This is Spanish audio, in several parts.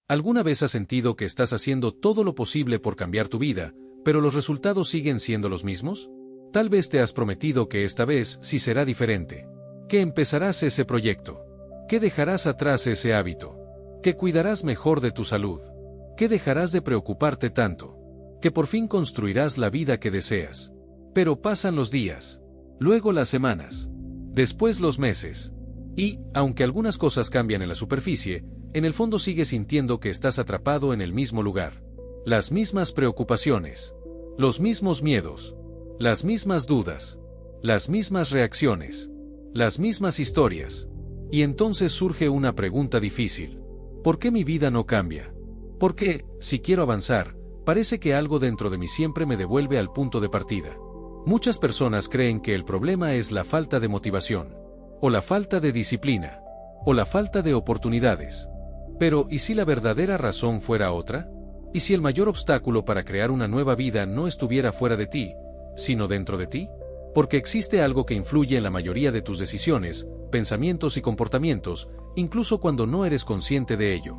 ¿Alguna vez has sentido que estás haciendo todo lo posible por cambiar tu vida, pero los resultados siguen siendo los mismos? Tal vez te has prometido que esta vez sí será diferente. Que empezarás ese proyecto. Que dejarás atrás ese hábito. Que cuidarás mejor de tu salud. Que dejarás de preocuparte tanto. Que por fin construirás la vida que deseas. Pero pasan los días. Luego las semanas. Después los meses. Y, aunque algunas cosas cambian en la superficie, en el fondo sigues sintiendo que estás atrapado en el mismo lugar. Las mismas preocupaciones. Los mismos miedos. Las mismas dudas. Las mismas reacciones. Las mismas historias. Y entonces surge una pregunta difícil. ¿Por qué mi vida no cambia? ¿Por qué, si quiero avanzar, parece que algo dentro de mí siempre me devuelve al punto de partida? Muchas personas creen que el problema es la falta de motivación, o la falta de disciplina, o la falta de oportunidades. Pero, ¿y si la verdadera razón fuera otra? ¿Y si el mayor obstáculo para crear una nueva vida no estuviera fuera de ti, sino dentro de ti? Porque existe algo que influye en la mayoría de tus decisiones, pensamientos y comportamientos, incluso cuando no eres consciente de ello.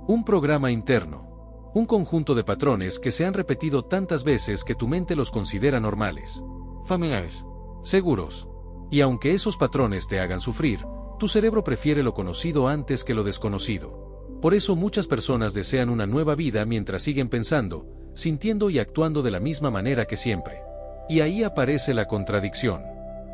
Un programa interno. Un conjunto de patrones que se han repetido tantas veces que tu mente los considera normales. Familiares. Seguros. Y aunque esos patrones te hagan sufrir, tu cerebro prefiere lo conocido antes que lo desconocido. Por eso muchas personas desean una nueva vida mientras siguen pensando, sintiendo y actuando de la misma manera que siempre. Y ahí aparece la contradicción.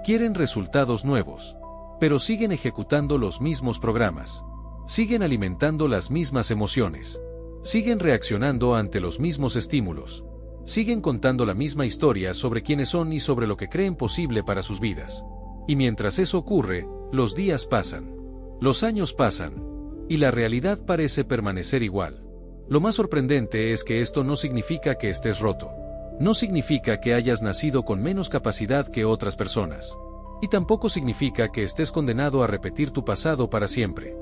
Quieren resultados nuevos, pero siguen ejecutando los mismos programas. Siguen alimentando las mismas emociones. Siguen reaccionando ante los mismos estímulos. Siguen contando la misma historia sobre quiénes son y sobre lo que creen posible para sus vidas. Y mientras eso ocurre, los días pasan. Los años pasan. Y la realidad parece permanecer igual. Lo más sorprendente es que esto no significa que estés roto. No significa que hayas nacido con menos capacidad que otras personas. Y tampoco significa que estés condenado a repetir tu pasado para siempre.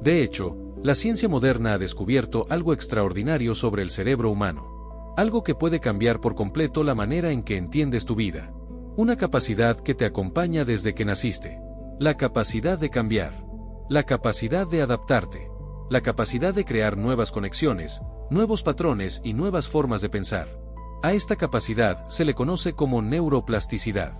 De hecho, la ciencia moderna ha descubierto algo extraordinario sobre el cerebro humano. Algo que puede cambiar por completo la manera en que entiendes tu vida. Una capacidad que te acompaña desde que naciste. La capacidad de cambiar. La capacidad de adaptarte. La capacidad de crear nuevas conexiones, nuevos patrones y nuevas formas de pensar. A esta capacidad se le conoce como neuroplasticidad.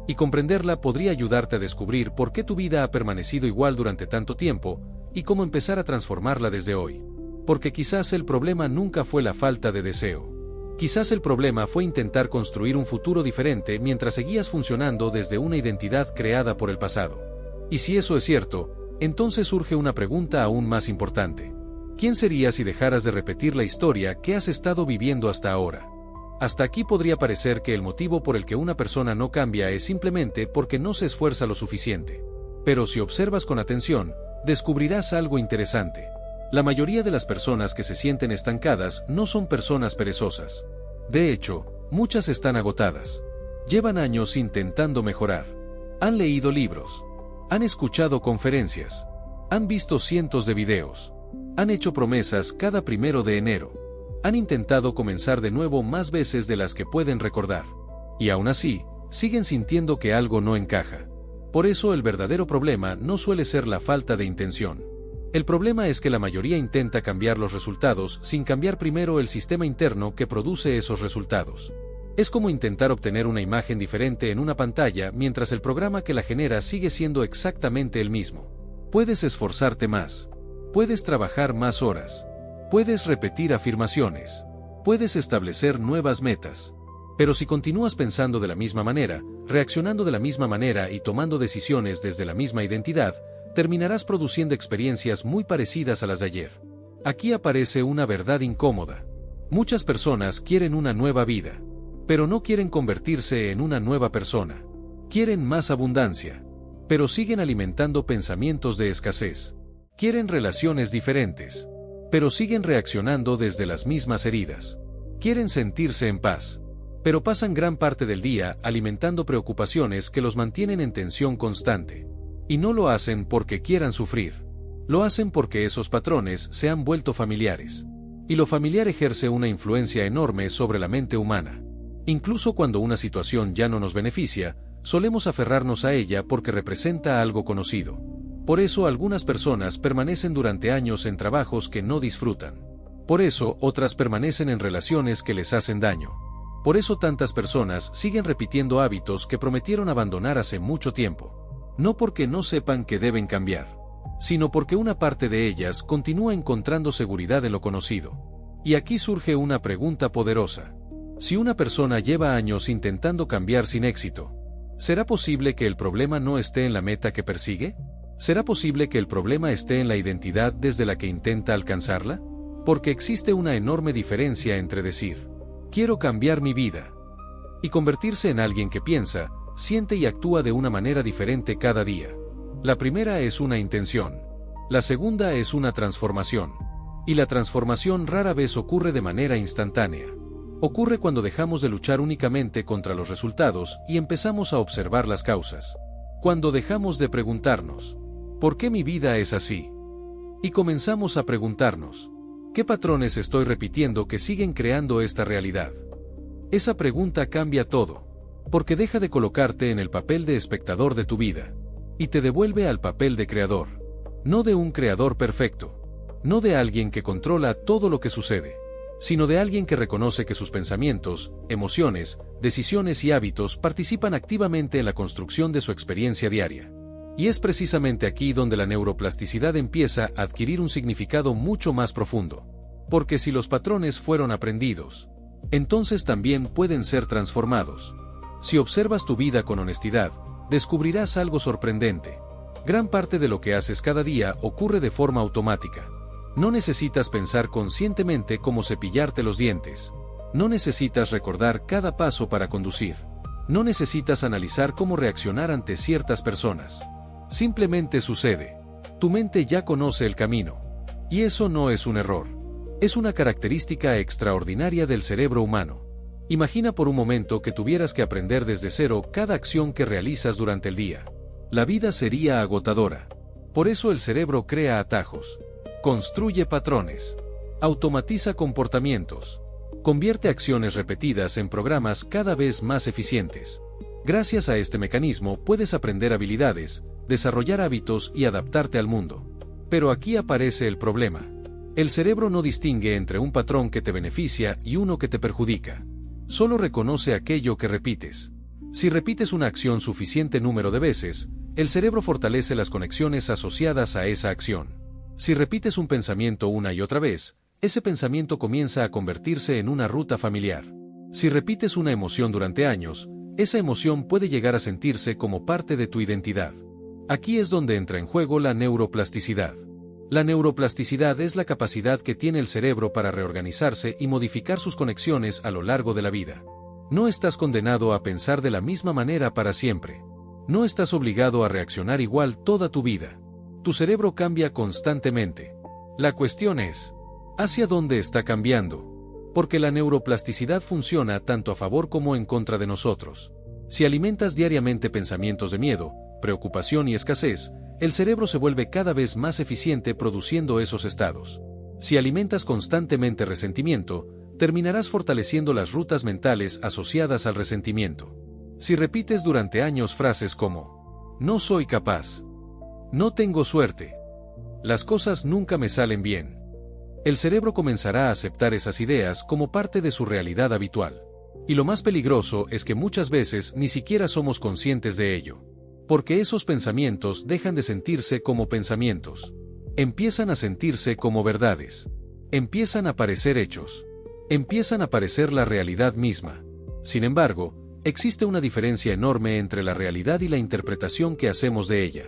Y comprenderla podría ayudarte a descubrir por qué tu vida ha permanecido igual durante tanto tiempo, y cómo empezar a transformarla desde hoy. Porque quizás el problema nunca fue la falta de deseo. Quizás el problema fue intentar construir un futuro diferente mientras seguías funcionando desde una identidad creada por el pasado. Y si eso es cierto, entonces surge una pregunta aún más importante. ¿Quién serías si dejaras de repetir la historia que has estado viviendo hasta ahora? Hasta aquí podría parecer que el motivo por el que una persona no cambia es simplemente porque no se esfuerza lo suficiente. Pero si observas con atención, descubrirás algo interesante. La mayoría de las personas que se sienten estancadas no son personas perezosas. De hecho, muchas están agotadas. Llevan años intentando mejorar. Han leído libros. Han escuchado conferencias. Han visto cientos de videos. Han hecho promesas cada 1 de enero. Han intentado comenzar de nuevo más veces de las que pueden recordar. Y aún así, siguen sintiendo que algo no encaja. Por eso el verdadero problema no suele ser la falta de intención. El problema es que la mayoría intenta cambiar los resultados sin cambiar primero el sistema interno que produce esos resultados. Es como intentar obtener una imagen diferente en una pantalla mientras el programa que la genera sigue siendo exactamente el mismo. Puedes esforzarte más. Puedes trabajar más horas. Puedes repetir afirmaciones. Puedes establecer nuevas metas. Pero si continúas pensando de la misma manera, reaccionando de la misma manera y tomando decisiones desde la misma identidad, terminarás produciendo experiencias muy parecidas a las de ayer. Aquí aparece una verdad incómoda. Muchas personas quieren una nueva vida. Pero no quieren convertirse en una nueva persona. Quieren más abundancia. Pero siguen alimentando pensamientos de escasez. Quieren relaciones diferentes. Pero siguen reaccionando desde las mismas heridas. Quieren sentirse en paz. Pero pasan gran parte del día alimentando preocupaciones que los mantienen en tensión constante. Y no lo hacen porque quieran sufrir. Lo hacen porque esos patrones se han vuelto familiares. Y lo familiar ejerce una influencia enorme sobre la mente humana. Incluso cuando una situación ya no nos beneficia, solemos aferrarnos a ella porque representa algo conocido. Por eso algunas personas permanecen durante años en trabajos que no disfrutan. Por eso, otras permanecen en relaciones que les hacen daño. Por eso tantas personas siguen repitiendo hábitos que prometieron abandonar hace mucho tiempo. No porque no sepan que deben cambiar, sino porque una parte de ellas continúa encontrando seguridad en lo conocido. Y aquí surge una pregunta poderosa. Si una persona lleva años intentando cambiar sin éxito, ¿será posible que el problema no esté en la meta que persigue? ¿Será posible que el problema esté en la identidad desde la que intenta alcanzarla? Porque existe una enorme diferencia entre decir, quiero cambiar mi vida, y convertirse en alguien que piensa, siente y actúa de una manera diferente cada día. La primera es una intención. La segunda es una transformación. Y la transformación rara vez ocurre de manera instantánea. Ocurre cuando dejamos de luchar únicamente contra los resultados y empezamos a observar las causas. Cuando dejamos de preguntarnos, ¿por qué mi vida es así? Y comenzamos a preguntarnos, ¿qué patrones estoy repitiendo que siguen creando esta realidad? Esa pregunta cambia todo, porque deja de colocarte en el papel de espectador de tu vida, y te devuelve al papel de creador. No de un creador perfecto, no de alguien que controla todo lo que sucede, sino de alguien que reconoce que sus pensamientos, emociones, decisiones y hábitos participan activamente en la construcción de su experiencia diaria. Y es precisamente aquí donde la neuroplasticidad empieza a adquirir un significado mucho más profundo. Porque si los patrones fueron aprendidos, entonces también pueden ser transformados. Si observas tu vida con honestidad, descubrirás algo sorprendente. Gran parte de lo que haces cada día ocurre de forma automática. No necesitas pensar conscientemente cómo cepillarte los dientes. No necesitas recordar cada paso para conducir. No necesitas analizar cómo reaccionar ante ciertas personas. Simplemente sucede. Tu mente ya conoce el camino. Y eso no es un error. Es una característica extraordinaria del cerebro humano. Imagina por un momento que tuvieras que aprender desde cero cada acción que realizas durante el día. La vida sería agotadora. Por eso el cerebro crea atajos. Construye patrones. Automatiza comportamientos. Convierte acciones repetidas en programas cada vez más eficientes. Gracias a este mecanismo puedes aprender habilidades, desarrollar hábitos y adaptarte al mundo. Pero aquí aparece el problema. El cerebro no distingue entre un patrón que te beneficia y uno que te perjudica. Solo reconoce aquello que repites. Si repites una acción suficiente número de veces, el cerebro fortalece las conexiones asociadas a esa acción. Si repites un pensamiento una y otra vez, ese pensamiento comienza a convertirse en una ruta familiar. Si repites una emoción durante años, esa emoción puede llegar a sentirse como parte de tu identidad. Aquí es donde entra en juego la neuroplasticidad. La neuroplasticidad es la capacidad que tiene el cerebro para reorganizarse y modificar sus conexiones a lo largo de la vida. No estás condenado a pensar de la misma manera para siempre. No estás obligado a reaccionar igual toda tu vida. Tu cerebro cambia constantemente. La cuestión es, ¿hacia dónde está cambiando? Porque la neuroplasticidad funciona tanto a favor como en contra de nosotros. Si alimentas diariamente pensamientos de miedo, preocupación y escasez, el cerebro se vuelve cada vez más eficiente produciendo esos estados. Si alimentas constantemente resentimiento, terminarás fortaleciendo las rutas mentales asociadas al resentimiento. Si repites durante años frases como, no soy capaz, no tengo suerte, las cosas nunca me salen bien, el cerebro comenzará a aceptar esas ideas como parte de su realidad habitual. Y lo más peligroso es que muchas veces ni siquiera somos conscientes de ello. Porque esos pensamientos dejan de sentirse como pensamientos. Empiezan a sentirse como verdades. Empiezan a parecer hechos. Empiezan a parecer la realidad misma. Sin embargo, existe una diferencia enorme entre la realidad y la interpretación que hacemos de ella.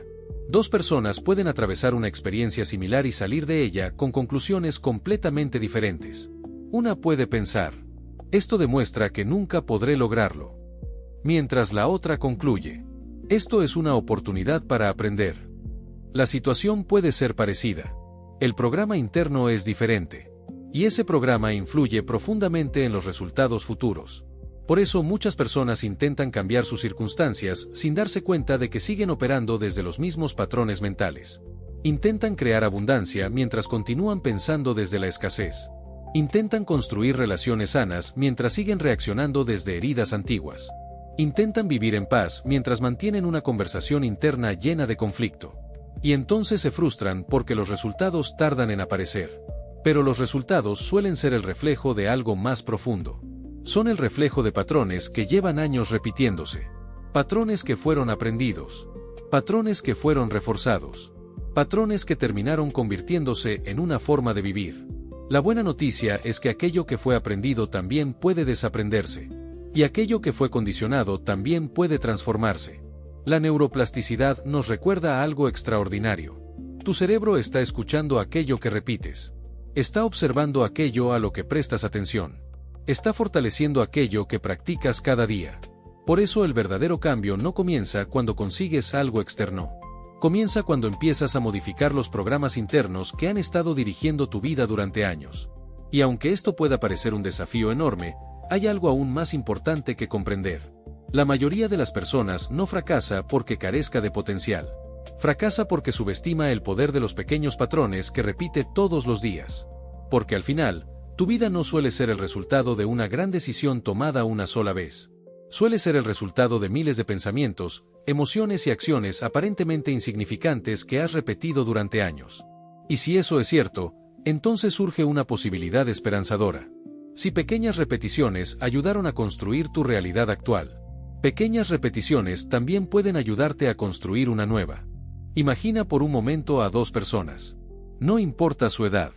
Dos personas pueden atravesar una experiencia similar y salir de ella con conclusiones completamente diferentes. Una puede pensar, esto demuestra que nunca podré lograrlo. Mientras la otra concluye, esto es una oportunidad para aprender. La situación puede ser parecida. El programa interno es diferente. Y ese programa influye profundamente en los resultados futuros. Por eso muchas personas intentan cambiar sus circunstancias sin darse cuenta de que siguen operando desde los mismos patrones mentales. Intentan crear abundancia mientras continúan pensando desde la escasez. Intentan construir relaciones sanas mientras siguen reaccionando desde heridas antiguas. Intentan vivir en paz mientras mantienen una conversación interna llena de conflicto. Y entonces se frustran porque los resultados tardan en aparecer. Pero los resultados suelen ser el reflejo de algo más profundo. Son el reflejo de patrones que llevan años repitiéndose. Patrones que fueron aprendidos. Patrones que fueron reforzados. Patrones que terminaron convirtiéndose en una forma de vivir. La buena noticia es que aquello que fue aprendido también puede desaprenderse. Y aquello que fue condicionado también puede transformarse. La neuroplasticidad nos recuerda a algo extraordinario. Tu cerebro está escuchando aquello que repites. Está observando aquello a lo que prestas atención. Está fortaleciendo aquello que practicas cada día. Por eso el verdadero cambio no comienza cuando consigues algo externo. Comienza cuando empiezas a modificar los programas internos que han estado dirigiendo tu vida durante años. Y aunque esto pueda parecer un desafío enorme, hay algo aún más importante que comprender. La mayoría de las personas no fracasa porque carezca de potencial. Fracasa porque subestima el poder de los pequeños patrones que repite todos los días. Porque al final, tu vida no suele ser el resultado de una gran decisión tomada una sola vez. Suele ser el resultado de miles de pensamientos, emociones y acciones aparentemente insignificantes que has repetido durante años. Y si eso es cierto, entonces surge una posibilidad esperanzadora. Si pequeñas repeticiones ayudaron a construir tu realidad actual, pequeñas repeticiones también pueden ayudarte a construir una nueva. Imagina por un momento a dos personas. No importa su edad.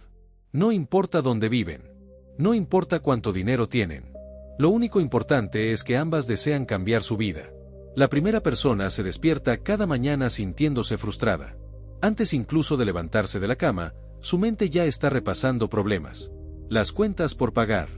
No importa dónde viven. No importa cuánto dinero tienen. Lo único importante es que ambas desean cambiar su vida. La primera persona se despierta cada mañana sintiéndose frustrada. Antes incluso de levantarse de la cama, su mente ya está repasando problemas. Las cuentas por pagar.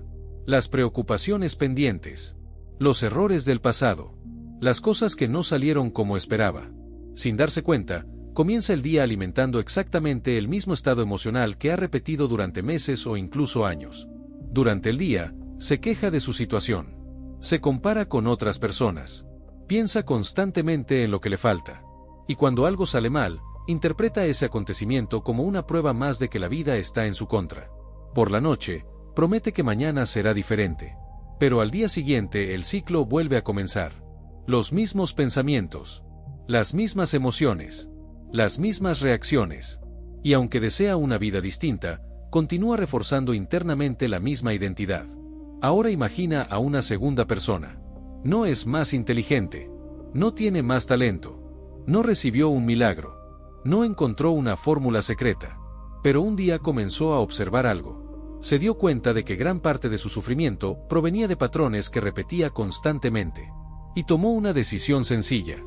Las preocupaciones pendientes. Los errores del pasado. Las cosas que no salieron como esperaba. Sin darse cuenta, comienza el día alimentando exactamente el mismo estado emocional que ha repetido durante meses o incluso años. Durante el día, se queja de su situación. Se compara con otras personas. Piensa constantemente en lo que le falta. Y cuando algo sale mal, interpreta ese acontecimiento como una prueba más de que la vida está en su contra. Por la noche, promete que mañana será diferente. Pero al día siguiente el ciclo vuelve a comenzar. Los mismos pensamientos. Las mismas emociones. Las mismas reacciones. Y aunque desea una vida distinta, continúa reforzando internamente la misma identidad. Ahora imagina a una segunda persona. No es más inteligente. No tiene más talento. No recibió un milagro. No encontró una fórmula secreta. Pero un día comenzó a observar algo. Se dio cuenta de que gran parte de su sufrimiento provenía de patrones que repetía constantemente. Y tomó una decisión sencilla.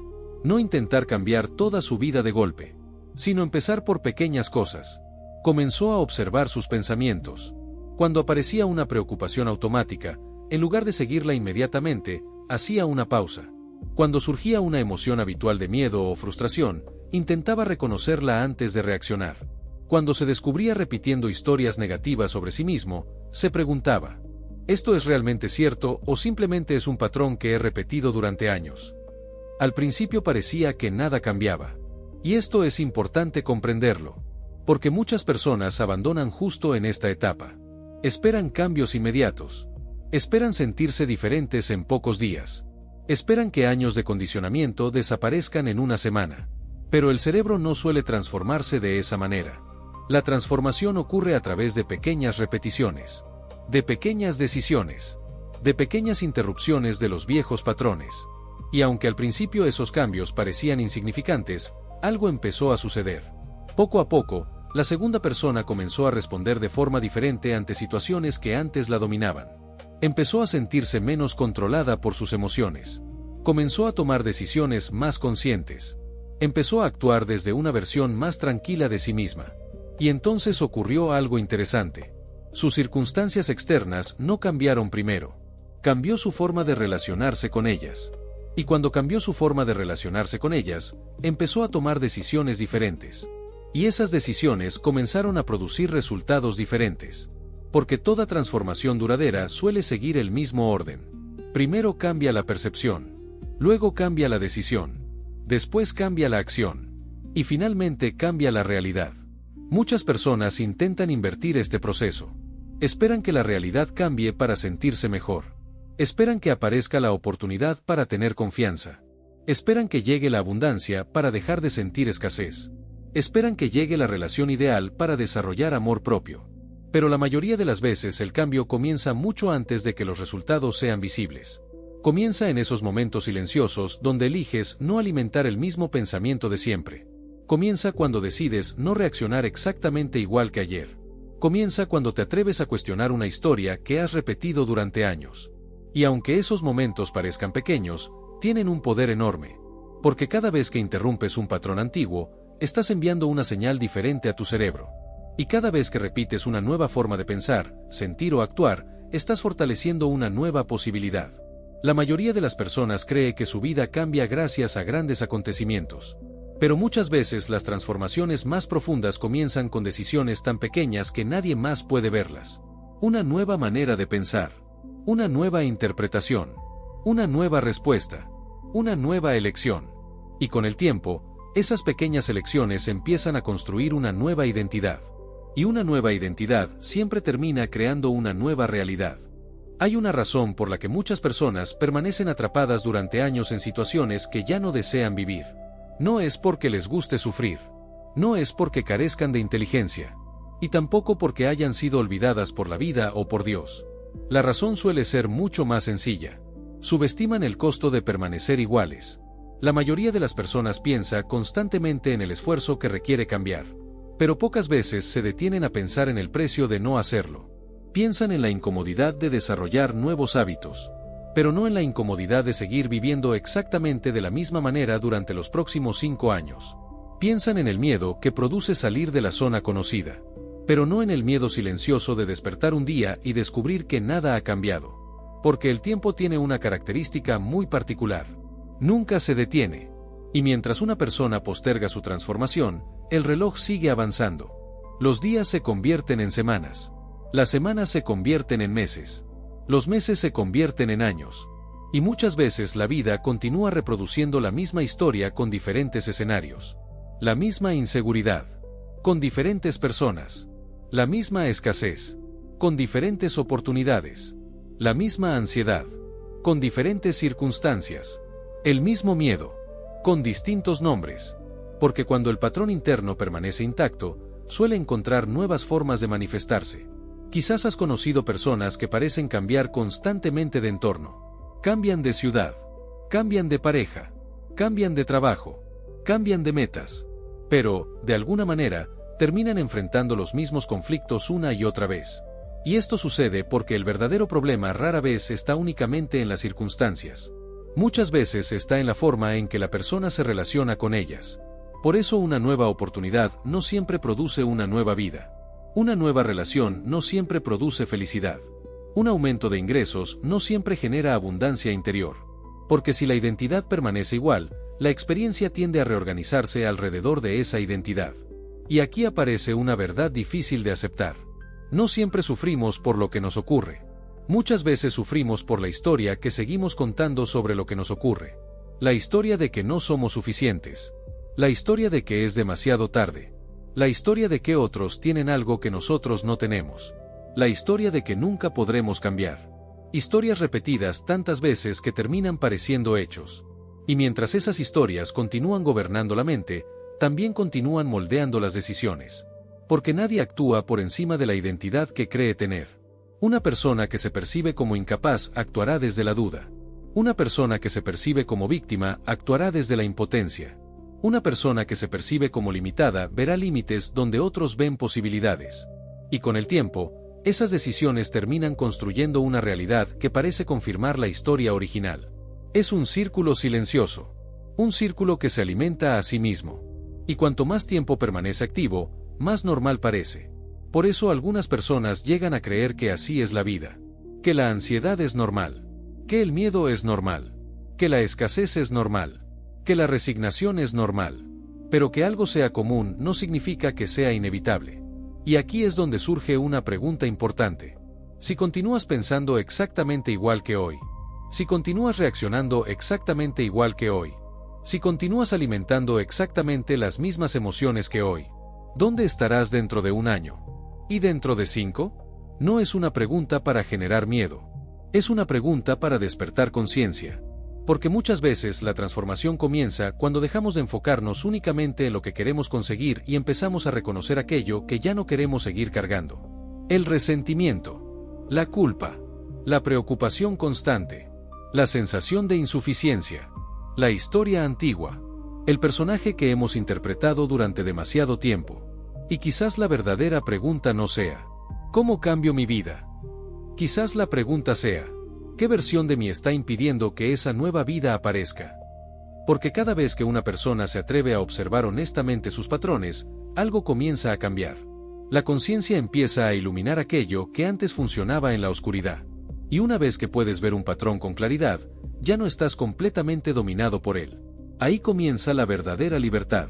No intentar cambiar toda su vida de golpe, sino empezar por pequeñas cosas. Comenzó a observar sus pensamientos. Cuando aparecía una preocupación automática, en lugar de seguirla inmediatamente, hacía una pausa. Cuando surgía una emoción habitual de miedo o frustración, intentaba reconocerla antes de reaccionar. Cuando se descubría repitiendo historias negativas sobre sí mismo, se preguntaba: ¿esto es realmente cierto o simplemente es un patrón que he repetido durante años? Al principio parecía que nada cambiaba. Y esto es importante comprenderlo. Porque muchas personas abandonan justo en esta etapa. Esperan cambios inmediatos. Esperan sentirse diferentes en pocos días. Esperan que años de condicionamiento desaparezcan en una semana. Pero el cerebro no suele transformarse de esa manera. La transformación ocurre a través de pequeñas repeticiones, de pequeñas decisiones, de pequeñas interrupciones de los viejos patrones. Y aunque al principio esos cambios parecían insignificantes, algo empezó a suceder. Poco a poco, la segunda persona comenzó a responder de forma diferente ante situaciones que antes la dominaban. Empezó a sentirse menos controlada por sus emociones. Comenzó a tomar decisiones más conscientes. Empezó a actuar desde una versión más tranquila de sí misma. Y entonces ocurrió algo interesante. Sus circunstancias externas no cambiaron primero. Cambió su forma de relacionarse con ellas. Y cuando cambió su forma de relacionarse con ellas, empezó a tomar decisiones diferentes. Y esas decisiones comenzaron a producir resultados diferentes. Porque toda transformación duradera suele seguir el mismo orden. Primero cambia la percepción. Luego cambia la decisión. Después cambia la acción. Y finalmente cambia la realidad. Muchas personas intentan invertir este proceso. Esperan que la realidad cambie para sentirse mejor. Esperan que aparezca la oportunidad para tener confianza. Esperan que llegue la abundancia para dejar de sentir escasez. Esperan que llegue la relación ideal para desarrollar amor propio. Pero la mayoría de las veces el cambio comienza mucho antes de que los resultados sean visibles. Comienza en esos momentos silenciosos donde eliges no alimentar el mismo pensamiento de siempre. Comienza cuando decides no reaccionar exactamente igual que ayer. Comienza cuando te atreves a cuestionar una historia que has repetido durante años. Y aunque esos momentos parezcan pequeños, tienen un poder enorme. Porque cada vez que interrumpes un patrón antiguo, estás enviando una señal diferente a tu cerebro. Y cada vez que repites una nueva forma de pensar, sentir o actuar, estás fortaleciendo una nueva posibilidad. La mayoría de las personas cree que su vida cambia gracias a grandes acontecimientos. Pero muchas veces las transformaciones más profundas comienzan con decisiones tan pequeñas que nadie más puede verlas. Una nueva manera de pensar. Una nueva interpretación. Una nueva respuesta. Una nueva elección. Y con el tiempo, esas pequeñas elecciones empiezan a construir una nueva identidad. Y una nueva identidad siempre termina creando una nueva realidad. Hay una razón por la que muchas personas permanecen atrapadas durante años en situaciones que ya no desean vivir. No es porque les guste sufrir. No es porque carezcan de inteligencia. Y tampoco porque hayan sido olvidadas por la vida o por Dios. La razón suele ser mucho más sencilla. Subestiman el costo de permanecer iguales. La mayoría de las personas piensa constantemente en el esfuerzo que requiere cambiar. Pero pocas veces se detienen a pensar en el precio de no hacerlo. Piensan en la incomodidad de desarrollar nuevos hábitos. Pero no en la incomodidad de seguir viviendo exactamente de la misma manera durante los próximos 5 años. Piensan en el miedo que produce salir de la zona conocida. Pero no en el miedo silencioso de despertar un día y descubrir que nada ha cambiado. Porque el tiempo tiene una característica muy particular. Nunca se detiene. Y mientras una persona posterga su transformación, el reloj sigue avanzando. Los días se convierten en semanas. Las semanas se convierten en meses. Los meses se convierten en años. Y muchas veces la vida continúa reproduciendo la misma historia con diferentes escenarios. La misma inseguridad. Con diferentes personas. La misma escasez. Con diferentes oportunidades. La misma ansiedad. Con diferentes circunstancias. El mismo miedo. Con distintos nombres. Porque cuando el patrón interno permanece intacto, suele encontrar nuevas formas de manifestarse. Quizás has conocido personas que parecen cambiar constantemente de entorno. Cambian de ciudad. Cambian de pareja. Cambian de trabajo. Cambian de metas. Pero, de alguna manera, terminan enfrentando los mismos conflictos una y otra vez. Y esto sucede porque el verdadero problema rara vez está únicamente en las circunstancias. Muchas veces está en la forma en que la persona se relaciona con ellas. Por eso una nueva oportunidad no siempre produce una nueva vida. Una nueva relación no siempre produce felicidad. Un aumento de ingresos no siempre genera abundancia interior. Porque si la identidad permanece igual, la experiencia tiende a reorganizarse alrededor de esa identidad. Y aquí aparece una verdad difícil de aceptar. No siempre sufrimos por lo que nos ocurre. Muchas veces sufrimos por la historia que seguimos contando sobre lo que nos ocurre. La historia de que no somos suficientes. La historia de que es demasiado tarde. La historia de que otros tienen algo que nosotros no tenemos. La historia de que nunca podremos cambiar. Historias repetidas tantas veces que terminan pareciendo hechos. Y mientras esas historias continúan gobernando la mente, también continúan moldeando las decisiones. Porque nadie actúa por encima de la identidad que cree tener. Una persona que se percibe como incapaz actuará desde la duda. Una persona que se percibe como víctima actuará desde la impotencia. Una persona que se percibe como limitada verá límites donde otros ven posibilidades. Y con el tiempo, esas decisiones terminan construyendo una realidad que parece confirmar la historia original. Es un círculo silencioso. Un círculo que se alimenta a sí mismo. Y cuanto más tiempo permanece activo, más normal parece. Por eso algunas personas llegan a creer que así es la vida. Que la ansiedad es normal. Que el miedo es normal. Que la escasez es normal. Que la resignación es normal. Pero que algo sea común no significa que sea inevitable. Y aquí es donde surge una pregunta importante. Si continúas pensando exactamente igual que hoy, si continúas reaccionando exactamente igual que hoy, si continúas alimentando exactamente las mismas emociones que hoy, ¿dónde estarás dentro de un año? ¿Y dentro de 5? No es una pregunta para generar miedo. Es una pregunta para despertar conciencia. Porque muchas veces la transformación comienza cuando dejamos de enfocarnos únicamente en lo que queremos conseguir y empezamos a reconocer aquello que ya no queremos seguir cargando. El resentimiento, la culpa, la preocupación constante, la sensación de insuficiencia, la historia antigua, el personaje que hemos interpretado durante demasiado tiempo. Y quizás la verdadera pregunta no sea, ¿cómo cambio mi vida? Quizás la pregunta sea, ¿qué versión de mí está impidiendo que esa nueva vida aparezca? Porque cada vez que una persona se atreve a observar honestamente sus patrones, algo comienza a cambiar. La conciencia empieza a iluminar aquello que antes funcionaba en la oscuridad. Y una vez que puedes ver un patrón con claridad, ya no estás completamente dominado por él. Ahí comienza la verdadera libertad.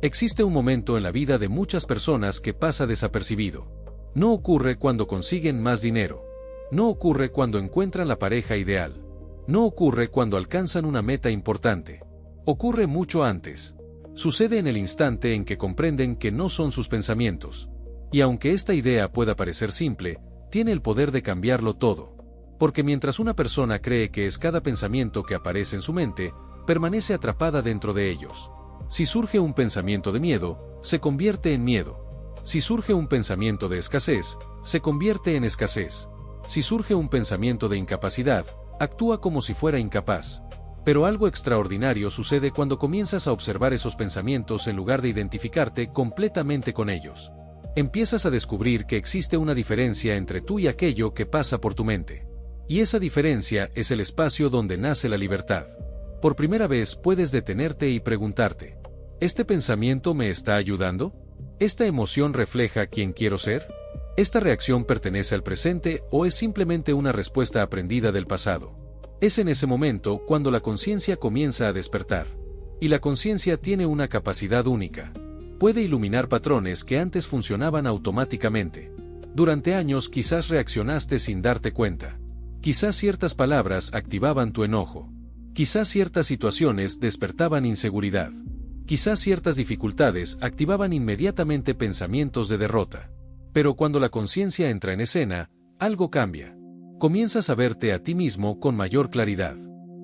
Existe un momento en la vida de muchas personas que pasa desapercibido. No ocurre cuando consiguen más dinero. No ocurre cuando encuentran la pareja ideal. No ocurre cuando alcanzan una meta importante. Ocurre mucho antes. Sucede en el instante en que comprenden que no son sus pensamientos. Y aunque esta idea pueda parecer simple, tiene el poder de cambiarlo todo. Porque mientras una persona cree que es cada pensamiento que aparece en su mente, permanece atrapada dentro de ellos. Si surge un pensamiento de miedo, se convierte en miedo. Si surge un pensamiento de escasez, se convierte en escasez. Si surge un pensamiento de incapacidad, actúa como si fuera incapaz. Pero algo extraordinario sucede cuando comienzas a observar esos pensamientos en lugar de identificarte completamente con ellos. Empiezas a descubrir que existe una diferencia entre tú y aquello que pasa por tu mente. Y esa diferencia es el espacio donde nace la libertad. Por primera vez puedes detenerte y preguntarte, ¿este pensamiento me está ayudando? ¿Esta emoción refleja quién quiero ser? ¿Esta reacción pertenece al presente o es simplemente una respuesta aprendida del pasado? Es en ese momento cuando la conciencia comienza a despertar. Y la conciencia tiene una capacidad única. Puede iluminar patrones que antes funcionaban automáticamente. Durante años quizás reaccionaste sin darte cuenta. Quizás ciertas palabras activaban tu enojo. Quizás ciertas situaciones despertaban inseguridad. Quizás ciertas dificultades activaban inmediatamente pensamientos de derrota. Pero cuando la conciencia entra en escena, algo cambia. Comienzas a verte a ti mismo con mayor claridad.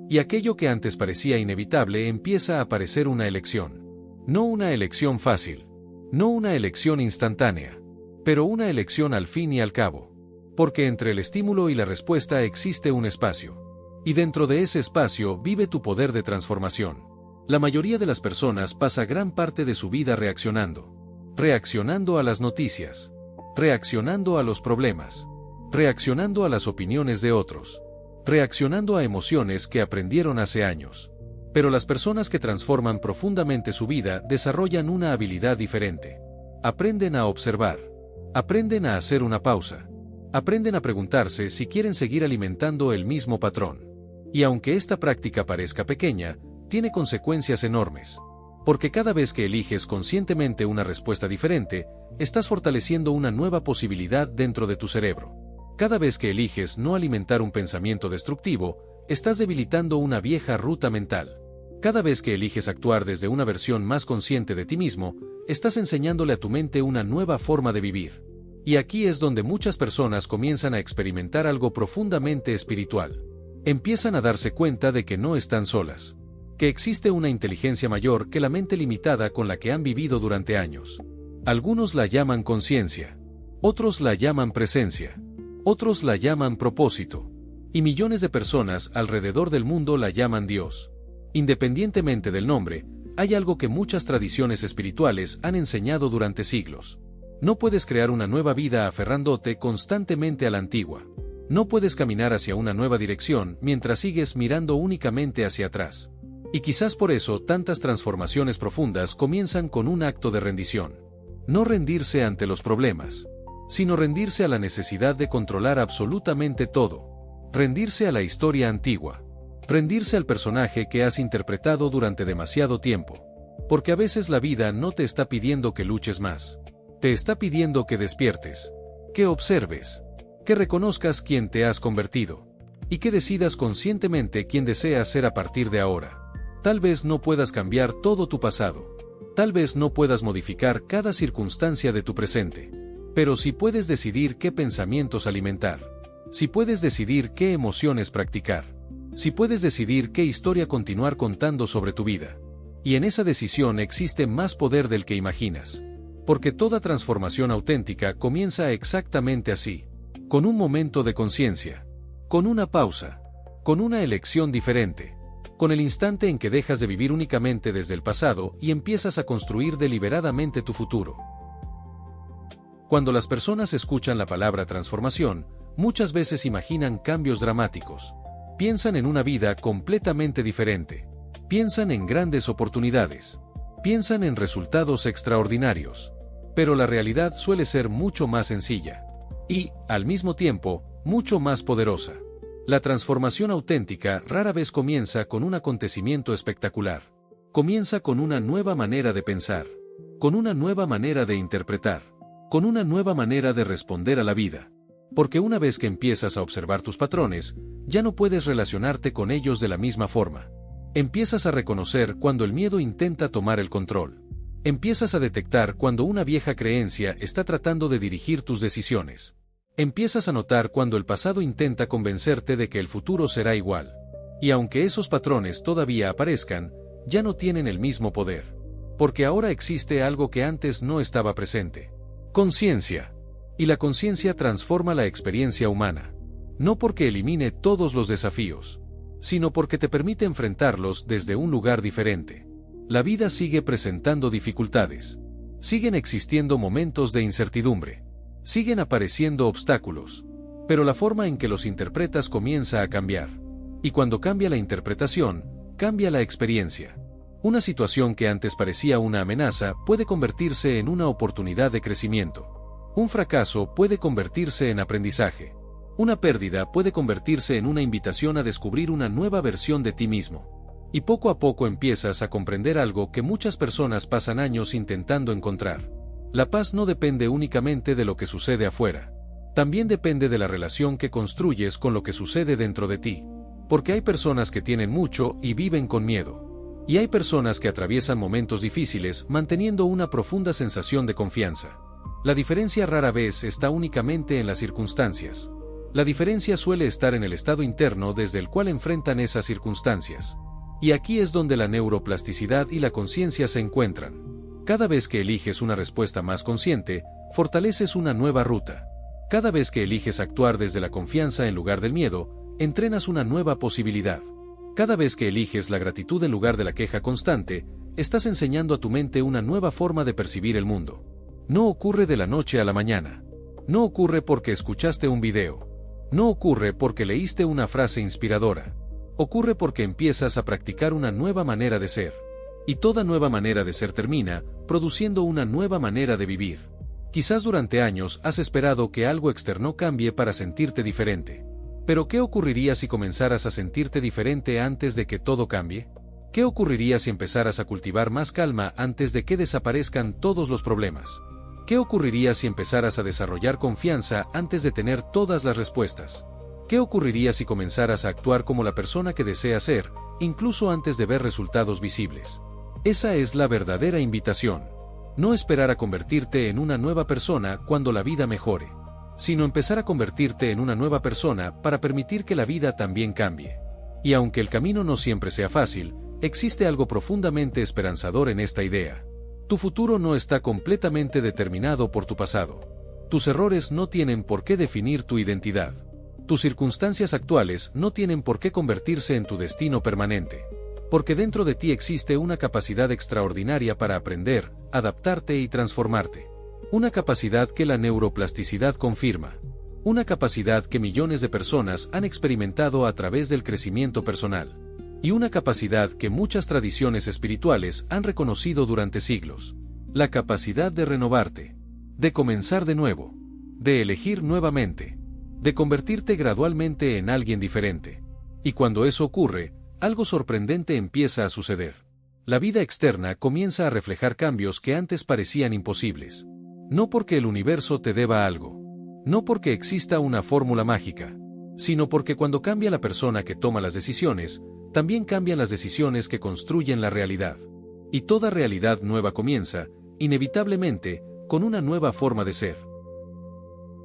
Y aquello que antes parecía inevitable empieza a parecer una elección. No una elección fácil. No una elección instantánea. Pero una elección al fin y al cabo. Porque entre el estímulo y la respuesta existe un espacio. Y dentro de ese espacio vive tu poder de transformación. La mayoría de las personas pasa gran parte de su vida reaccionando. Reaccionando a las noticias. Reaccionando a los problemas. Reaccionando a las opiniones de otros. Reaccionando a emociones que aprendieron hace años. Pero las personas que transforman profundamente su vida desarrollan una habilidad diferente. Aprenden a observar. Aprenden a hacer una pausa. Aprenden a preguntarse si quieren seguir alimentando el mismo patrón. Y aunque esta práctica parezca pequeña, tiene consecuencias enormes. Porque cada vez que eliges conscientemente una respuesta diferente, estás fortaleciendo una nueva posibilidad dentro de tu cerebro. Cada vez que eliges no alimentar un pensamiento destructivo, estás debilitando una vieja ruta mental. Cada vez que eliges actuar desde una versión más consciente de ti mismo, estás enseñándole a tu mente una nueva forma de vivir. Y aquí es donde muchas personas comienzan a experimentar algo profundamente espiritual. Empiezan a darse cuenta de que no están solas. Que existe una inteligencia mayor que la mente limitada con la que han vivido durante años. Algunos la llaman conciencia. Otros la llaman presencia. Otros la llaman propósito. Y millones de personas alrededor del mundo la llaman Dios. Independientemente del nombre, hay algo que muchas tradiciones espirituales han enseñado durante siglos. No puedes crear una nueva vida aferrándote constantemente a la antigua. No puedes caminar hacia una nueva dirección mientras sigues mirando únicamente hacia atrás. Y quizás por eso tantas transformaciones profundas comienzan con un acto de rendición. No rendirse ante los problemas, sino rendirse a la necesidad de controlar absolutamente todo. Rendirse a la historia antigua. Rendirse al personaje que has interpretado durante demasiado tiempo. Porque a veces la vida no te está pidiendo que luches más. Te está pidiendo que despiertes, que observes, que reconozcas quién te has convertido, y que decidas conscientemente quién deseas ser a partir de ahora. Tal vez no puedas cambiar todo tu pasado. Tal vez no puedas modificar cada circunstancia de tu presente. Pero sí puedes decidir qué pensamientos alimentar. Si puedes decidir qué emociones practicar. Si puedes decidir qué historia continuar contando sobre tu vida. Y en esa decisión existe más poder del que imaginas. Porque toda transformación auténtica comienza exactamente así, con un momento de conciencia, con una pausa, con una elección diferente, con el instante en que dejas de vivir únicamente desde el pasado y empiezas a construir deliberadamente tu futuro. Cuando las personas escuchan la palabra transformación, muchas veces imaginan cambios dramáticos. Piensan en una vida completamente diferente. Piensan en grandes oportunidades. Piensan en resultados extraordinarios. Pero la realidad suele ser mucho más sencilla. Y, al mismo tiempo, mucho más poderosa. La transformación auténtica rara vez comienza con un acontecimiento espectacular. Comienza con una nueva manera de pensar. Con una nueva manera de interpretar. Con una nueva manera de responder a la vida. Porque una vez que empiezas a observar tus patrones, ya no puedes relacionarte con ellos de la misma forma. Empiezas a reconocer cuando el miedo intenta tomar el control. Empiezas a detectar cuando una vieja creencia está tratando de dirigir tus decisiones. Empiezas a notar cuando el pasado intenta convencerte de que el futuro será igual. Y aunque esos patrones todavía aparezcan, ya no tienen el mismo poder. Porque ahora existe algo que antes no estaba presente. Conciencia. Y la conciencia transforma la experiencia humana. No porque elimine todos los desafíos, sino porque te permite enfrentarlos desde un lugar diferente. La vida sigue presentando dificultades. Siguen existiendo momentos de incertidumbre. Siguen apareciendo obstáculos. Pero la forma en que los interpretas comienza a cambiar. Y cuando cambia la interpretación, cambia la experiencia. Una situación que antes parecía una amenaza puede convertirse en una oportunidad de crecimiento. Un fracaso puede convertirse en aprendizaje. Una pérdida puede convertirse en una invitación a descubrir una nueva versión de ti mismo. Y poco a poco empiezas a comprender algo que muchas personas pasan años intentando encontrar. La paz no depende únicamente de lo que sucede afuera. También depende de la relación que construyes con lo que sucede dentro de ti. Porque hay personas que tienen mucho y viven con miedo. Y hay personas que atraviesan momentos difíciles manteniendo una profunda sensación de confianza. La diferencia rara vez está únicamente en las circunstancias. La diferencia suele estar en el estado interno desde el cual enfrentan esas circunstancias. Y aquí es donde la neuroplasticidad y la conciencia se encuentran. Cada vez que eliges una respuesta más consciente, fortaleces una nueva ruta. Cada vez que eliges actuar desde la confianza en lugar del miedo, entrenas una nueva posibilidad. Cada vez que eliges la gratitud en lugar de la queja constante, estás enseñando a tu mente una nueva forma de percibir el mundo. No ocurre de la noche a la mañana. No ocurre porque escuchaste un video. No ocurre porque leíste una frase inspiradora. Ocurre porque empiezas a practicar una nueva manera de ser. Y toda nueva manera de ser termina produciendo una nueva manera de vivir. Quizás durante años has esperado que algo externo cambie para sentirte diferente. Pero ¿qué ocurriría si comenzaras a sentirte diferente antes de que todo cambie? ¿Qué ocurriría si empezaras a cultivar más calma antes de que desaparezcan todos los problemas? ¿Qué ocurriría si empezaras a desarrollar confianza antes de tener todas las respuestas? ¿Qué ocurriría si comenzaras a actuar como la persona que deseas ser, incluso antes de ver resultados visibles? Esa es la verdadera invitación. No esperar a convertirte en una nueva persona cuando la vida mejore, sino empezar a convertirte en una nueva persona para permitir que la vida también cambie. Y aunque el camino no siempre sea fácil, existe algo profundamente esperanzador en esta idea. Tu futuro no está completamente determinado por tu pasado. Tus errores no tienen por qué definir tu identidad. Tus circunstancias actuales no tienen por qué convertirse en tu destino permanente. Porque dentro de ti existe una capacidad extraordinaria para aprender, adaptarte y transformarte. Una capacidad que la neuroplasticidad confirma. Una capacidad que millones de personas han experimentado a través del crecimiento personal. Y una capacidad que muchas tradiciones espirituales han reconocido durante siglos. La capacidad de renovarte. De comenzar de nuevo. De elegir nuevamente. De convertirte gradualmente en alguien diferente. Y cuando eso ocurre, algo sorprendente empieza a suceder. La vida externa comienza a reflejar cambios que antes parecían imposibles. No porque el universo te deba algo. No porque exista una fórmula mágica. Sino porque cuando cambia la persona que toma las decisiones, también cambian las decisiones que construyen la realidad. Y toda realidad nueva comienza, inevitablemente, con una nueva forma de ser.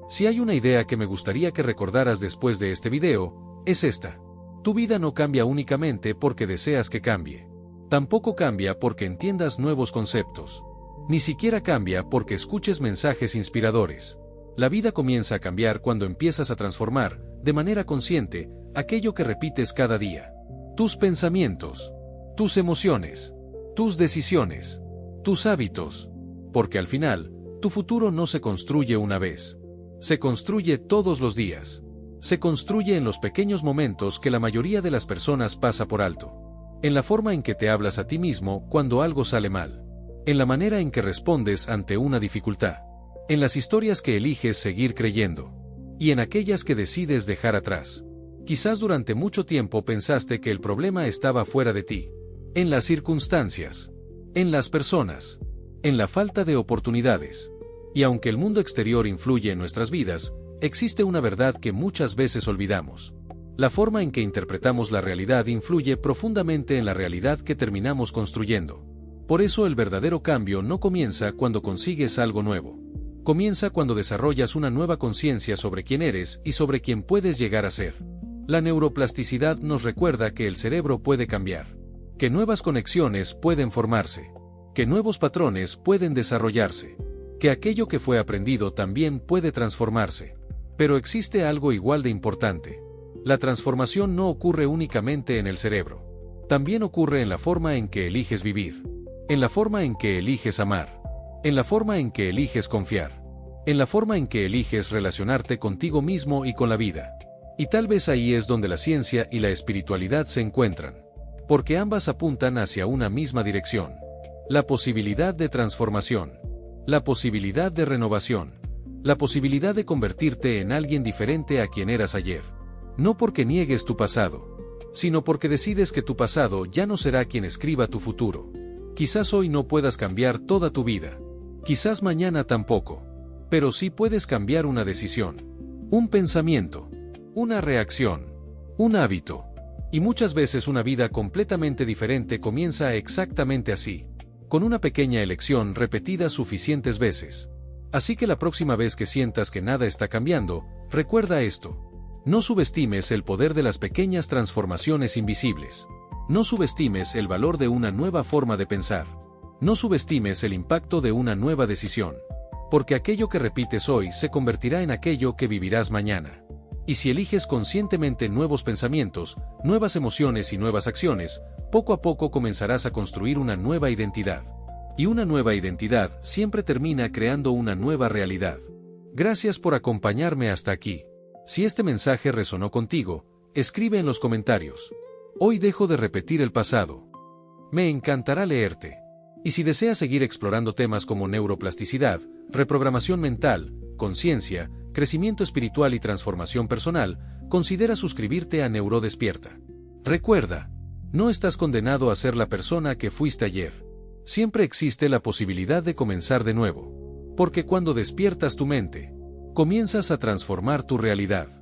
Si hay una idea que me gustaría que recordaras después de este video, es esta. Tu vida no cambia únicamente porque deseas que cambie. Tampoco cambia porque entiendas nuevos conceptos. Ni siquiera cambia porque escuches mensajes inspiradores. La vida comienza a cambiar cuando empiezas a transformar, de manera consciente, aquello que repites cada día. Tus pensamientos, tus emociones, tus decisiones, tus hábitos. Porque al final, tu futuro no se construye una vez. Se construye todos los días. Se construye en los pequeños momentos que la mayoría de las personas pasa por alto. En la forma en que te hablas a ti mismo cuando algo sale mal. En la manera en que respondes ante una dificultad. En las historias que eliges seguir creyendo. Y en aquellas que decides dejar atrás. Quizás durante mucho tiempo pensaste que el problema estaba fuera de ti. En las circunstancias. En las personas. En la falta de oportunidades. Y aunque el mundo exterior influye en nuestras vidas, existe una verdad que muchas veces olvidamos. La forma en que interpretamos la realidad influye profundamente en la realidad que terminamos construyendo. Por eso el verdadero cambio no comienza cuando consigues algo nuevo. Comienza cuando desarrollas una nueva conciencia sobre quién eres y sobre quién puedes llegar a ser. La neuroplasticidad nos recuerda que el cerebro puede cambiar. Que nuevas conexiones pueden formarse. Que nuevos patrones pueden desarrollarse. Que aquello que fue aprendido también puede transformarse. Pero existe algo igual de importante. La transformación no ocurre únicamente en el cerebro. También ocurre en la forma en que eliges vivir. En la forma en que eliges amar. En la forma en que eliges confiar. En la forma en que eliges relacionarte contigo mismo y con la vida. Y tal vez ahí es donde la ciencia y la espiritualidad se encuentran. Porque ambas apuntan hacia una misma dirección. La posibilidad de transformación. La posibilidad de renovación. La posibilidad de convertirte en alguien diferente a quien eras ayer. No porque niegues tu pasado, sino porque decides que tu pasado ya no será quien escriba tu futuro. Quizás hoy no puedas cambiar toda tu vida. Quizás mañana tampoco. Pero sí puedes cambiar una decisión. Un pensamiento. Una reacción. Un hábito. Y muchas veces una vida completamente diferente comienza exactamente así. Con una pequeña elección repetida suficientes veces. Así que la próxima vez que sientas que nada está cambiando, recuerda esto. No subestimes el poder de las pequeñas transformaciones invisibles. No subestimes el valor de una nueva forma de pensar. No subestimes el impacto de una nueva decisión. Porque aquello que repites hoy se convertirá en aquello que vivirás mañana. Y si eliges conscientemente nuevos pensamientos, nuevas emociones y nuevas acciones, poco a poco comenzarás a construir una nueva identidad. Y una nueva identidad siempre termina creando una nueva realidad. Gracias por acompañarme hasta aquí. Si este mensaje resonó contigo, escribe en los comentarios. Hoy dejo de repetir el pasado. Me encantará leerte. Y si deseas seguir explorando temas como neuroplasticidad, reprogramación mental, conciencia, crecimiento espiritual y transformación personal, considera suscribirte a Neurodespierta. Recuerda, no estás condenado a ser la persona que fuiste ayer. Siempre existe la posibilidad de comenzar de nuevo. Porque cuando despiertas tu mente, comienzas a transformar tu realidad.